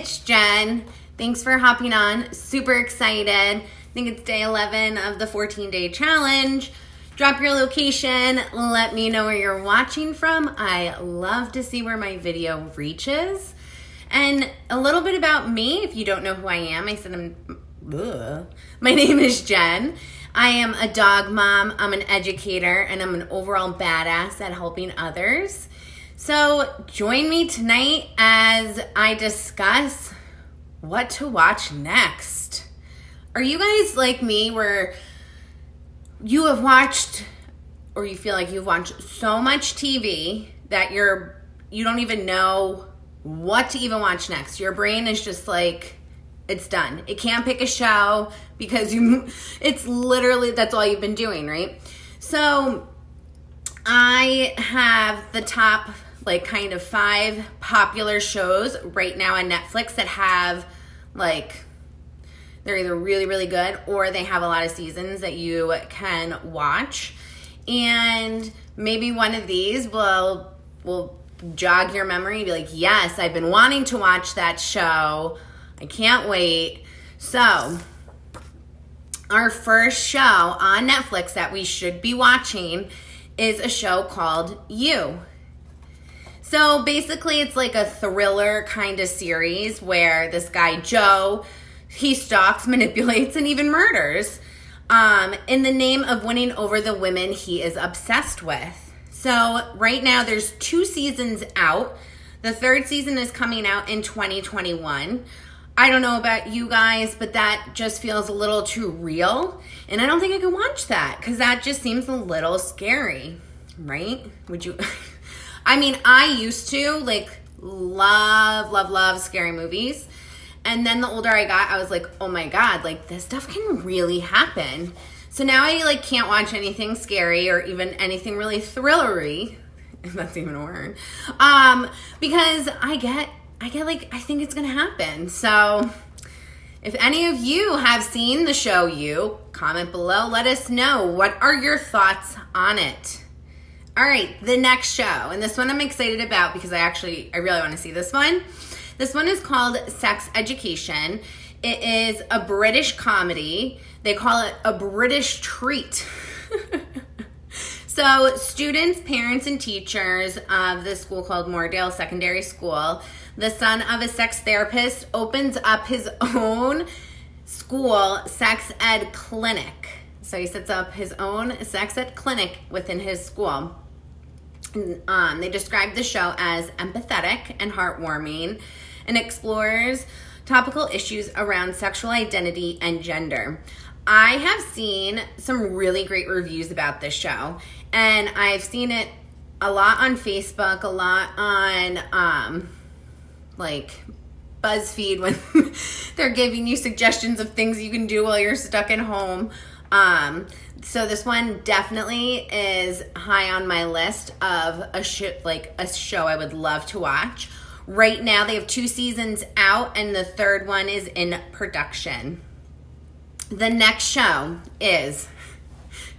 It's Jen. Thanks for hopping on. Super excited. I think it's day 11 of the 14-day challenge. Drop your location. Let me know where you're watching from. I love to see where my video reaches. And a little bit about me, if you don't know who I am. My name is Jen. I am a dog mom, I'm an educator, and I'm an overall badass at helping others. So join me tonight as I discuss what to watch next. Are you guys like me where you have watched, or you feel like you've watched so much TV that you don't even know what to even watch next? Your brain is just like, it's done. It can't pick a show because it's literally, that's all you've been doing, right? So I have the top kind of 5 popular shows right now on Netflix that have they're either really, really good or they have a lot of seasons that you can watch. And maybe one of these will jog your memory and be like, yes, I've been wanting to watch that show. I can't wait. So our first show on Netflix that we should be watching is a show called You. So basically it's like a thriller kind of series where this guy, Joe, he stalks, manipulates, and even murders in the name of winning over the women he is obsessed with. So right now there's 2 seasons out. The 3rd season is coming out in 2021. I don't know about you guys, but that just feels a little too real. And I don't think I can watch that because that just seems a little scary, right? Would you? I mean, I used to love scary movies. And then the older I got, I was like, oh my God, this stuff can really happen. So now I can't watch anything scary or even anything really thrillery, if that's even a word, because I think it's gonna happen. So if any of you have seen the show You, comment below, let us know. What are your thoughts on it? All right, the next show, and this one I'm excited about because I really want to see this one. This one is called Sex Education. It is a British comedy. They call it a British treat. So students, parents, and teachers of this school called Moordale Secondary School, the son of a sex therapist, opens up his own school sex ed clinic. So he sets up his own sex ed clinic within his school. They describe the show as empathetic and heartwarming and explores topical issues around sexual identity and gender. I have seen some really great reviews about this show, and I've seen it a lot on Facebook, a lot on BuzzFeed when they're giving you suggestions of things you can do while you're stuck at home. So this one definitely is high on my list of a show I would love to watch. Right now they have 2 seasons out and the 3rd one is in production. The next show is,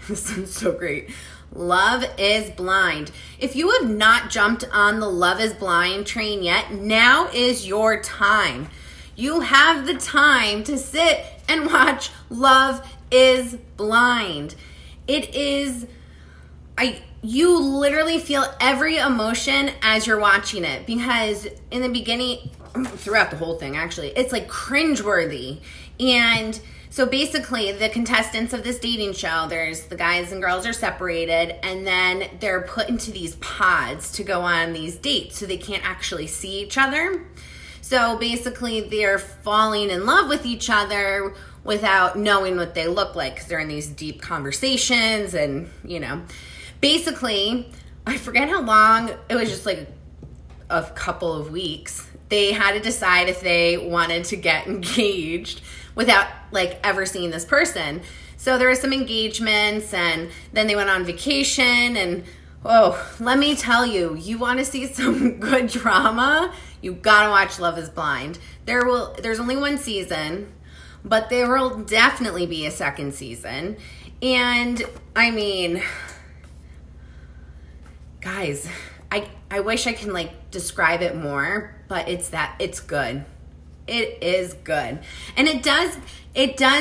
this sounds so great, Love is Blind. If you have not jumped on the Love is Blind train yet, now is your time. You have the time to sit and watch Love is Blind. It is, you literally feel every emotion as you're watching it because in the beginning, throughout the whole thing actually, it's cringeworthy. And so basically the contestants of this dating show, there's the guys and girls are separated and then they're put into these pods to go on these dates so they can't actually see each other. So basically they're falling in love with each other without knowing what they look like because they're in these deep conversations and, basically, I forget how long, it was just a couple of weeks. They had to decide if they wanted to get engaged without ever seeing this person. So there were some engagements and then they went on vacation and let me tell you, you want to see some good drama, you gotta watch Love is Blind. There's only 1 season, but there will definitely be a 2nd season. And I mean, guys, I wish I can describe it more, but it's good. it is good. And it does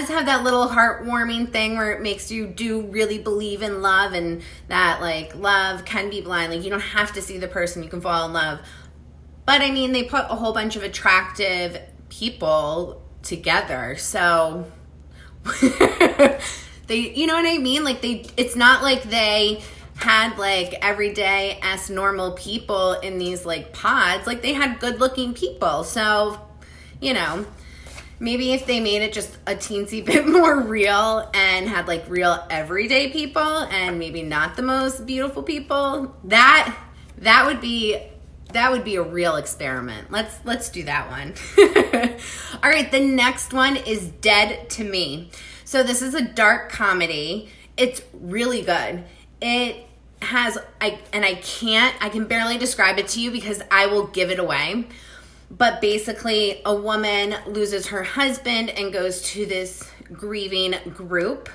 have that little heartwarming thing where it makes you do really believe in love, and that like love can be blind. Like you don't have to see the person, you can fall in love. But I mean, they put a whole bunch of attractive people together. So they, you know what I mean? Like it's not like they had like everyday normal people in these like pods. Like they had good looking people. So, you know, maybe if they made it just a teensy bit more real and had like real everyday people and maybe not the most beautiful people, that would be a real experiment. Let's do that one. All right, the next one is Dead to Me. So this is a dark comedy. It's really good. It has, I can barely describe it to you because I will give it away. But basically, a woman loses her husband and goes to this grieving group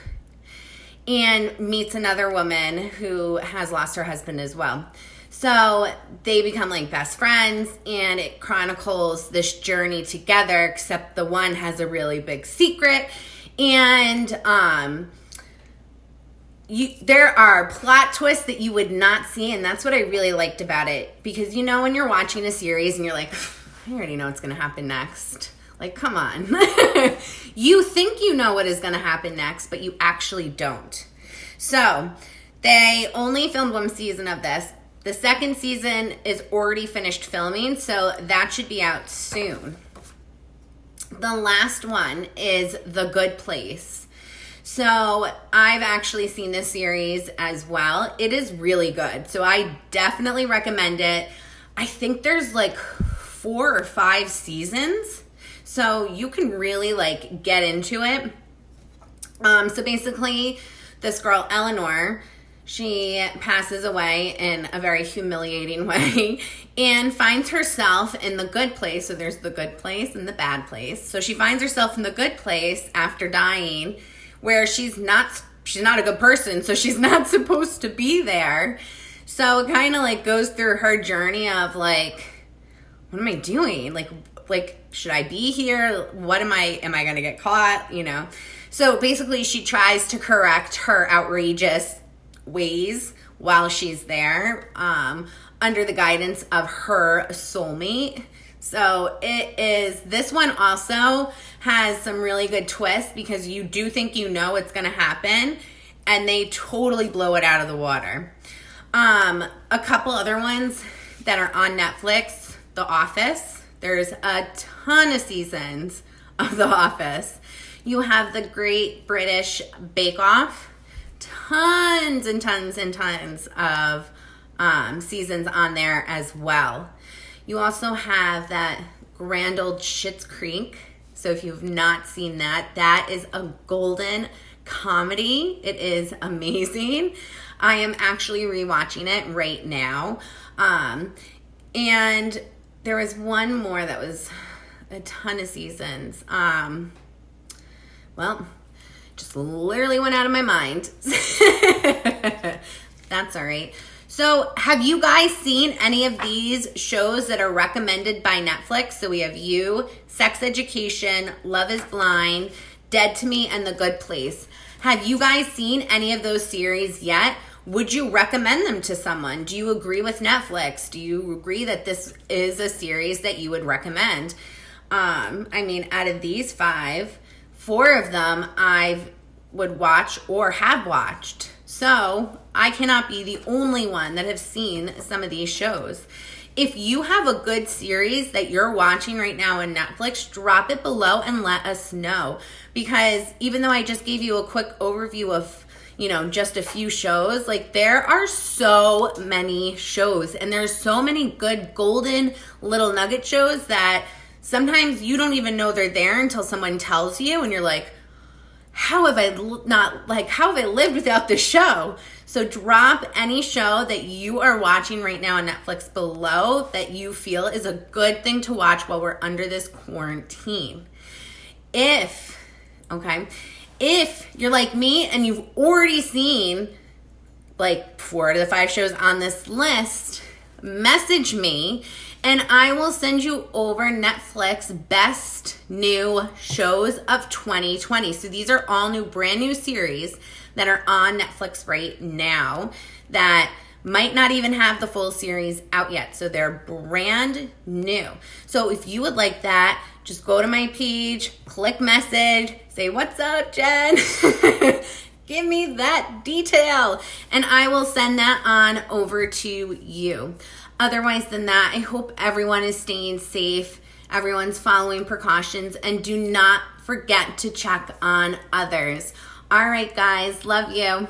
and meets another woman who has lost her husband as well. So they become like best friends, and it chronicles this journey together, except the one has a really big secret. And there are plot twists that you would not see, and that's what I really liked about it. Because you know when you're watching a series and you're like, I already know what's going to happen next. Like, come on. You think you know what is going to happen next, but you actually don't. So they only filmed one season of this. The second season is already finished filming, so that should be out soon. The last one is The Good Place. So I've actually seen this series as well. It is really good. So I definitely recommend it. I think there's like 4 or 5 seasons. So you can really like get into it. So basically this girl, Eleanor, she passes away in a very humiliating way and finds herself in the good place. So there's the good place and the bad place. So she finds herself in the good place after dying, where she's not a good person, so she's not supposed to be there. So it kind of like goes through her journey of like, what am I doing? Like should I be here? Am I going to get caught? You know? So basically she tries to correct her outrageous ways while she's there, under the guidance of her soulmate. So this one also has some really good twists, because you do think you know what's going to happen, and they totally blow it out of the water. A couple other ones that are on Netflix, The Office. There's a ton of seasons of The Office. You have the Great British Bake Off. Tons and tons and tons of seasons on there as well. You also have that grand old Schitt's Creek. So if you've not seen that, that is a golden comedy. It is amazing. I am actually rewatching it right now. And there was one more that was a ton of seasons. Well, just literally went out of my mind. That's all right. So have you guys seen any of these shows that are recommended by Netflix? So we have You, Sex Education, Love is Blind, Dead to Me, and The Good Place. Have you guys seen any of those series yet? Would you recommend them to someone? Do you agree with Netflix? Do you agree that this is a series that you would recommend? I mean, out of these 5, 4 of them I would watch or have watched. So I cannot be the only one that have seen some of these shows. If you have a good series that you're watching right now on Netflix, drop it below and let us know. Because even though I just gave you a quick overview of, you know, just a few shows, like there are so many shows, and there's so many good golden little nugget shows that sometimes you don't even know they're there until someone tells you, and you're like, how have I lived without this show? So drop any show that you are watching right now on Netflix below that you feel is a good thing to watch while we're under this quarantine. If you're like me and you've already seen like 4 out of the 5 shows on this list, message me And I will send you over Netflix best new shows of 2020. So these are all new, brand new series that are on Netflix right now that might not even have the full series out yet. So they're brand new. So if you would like that, just go to my page, click message, say, "What's up, Jen?" Give me that detail, and I will send that on over to you. Otherwise than that, I hope everyone is staying safe, everyone's following precautions, and do not forget to check on others. All right, guys, love you.